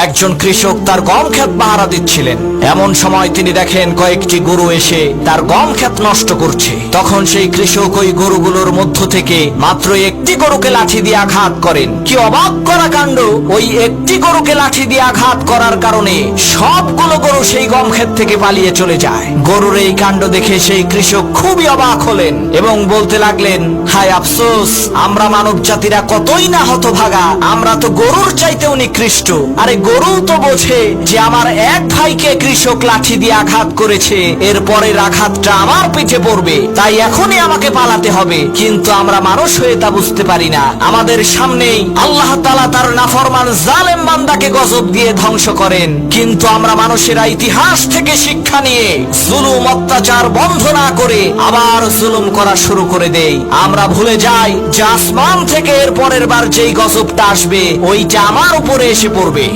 একজন কৃষক তার গম ক্ষেত পাহারা দিচ্ছিলেন। এমন সময় তিনি দেখেন কয়েকটি গরু এসে তার গম ক্ষেত নষ্ট করছে। তখন সেই কৃষক ওই গরুগুলোর মধ্য থেকে মাত্র একটি গরুকে লাঠি দিয়ে আঘাত করেন। কি অবাক করা কাণ্ড! ওই একটি গরুকে লাঠি দিয়ে আঘাত করার কারণে সবগুলো গরু সেই গম ক্ষেত থেকে পালিয়ে চলে যায়। গরুর এই কাণ্ড দেখে সেই কৃষক খুবই অবাক হলেন এবং বলতে লাগলেন, হায় আফসোস, আমরা মানব জাতিরা কতই না হতভাগা, আমরা তো গরুর চাইতেও নিকৃষ্ট। আরে গরু তো বোঝে যে আমার এক ভাইকে কৃষক লাঠি দিয়ে আঘাত করেছে, এর পরের আঘাতটা আমার পিঠে পড়বে, তাই এখনই আমাকে পালাতে হবে। কিন্তু আমরা মানুষ হয়ে তা বুঝতে পারি না। আমাদের সামনেই আল্লাহ তাআলা তার নাফরমান জালেম বান্দাকে গজব দিয়ে ধ্বংস করেন, কিন্তু আমরা মানুষেরা ইতিহাস থেকে শিক্ষা নিয়ে জুলুম অত্যাচার বন্ধ না করে আবার জুলুম করা শুরু করে দেই। আমরা ভুলে যাই যে আসমান থেকে এর পরের বার যেই গজবটা আসবে ওইটা আমার উপরে এসে পড়বে।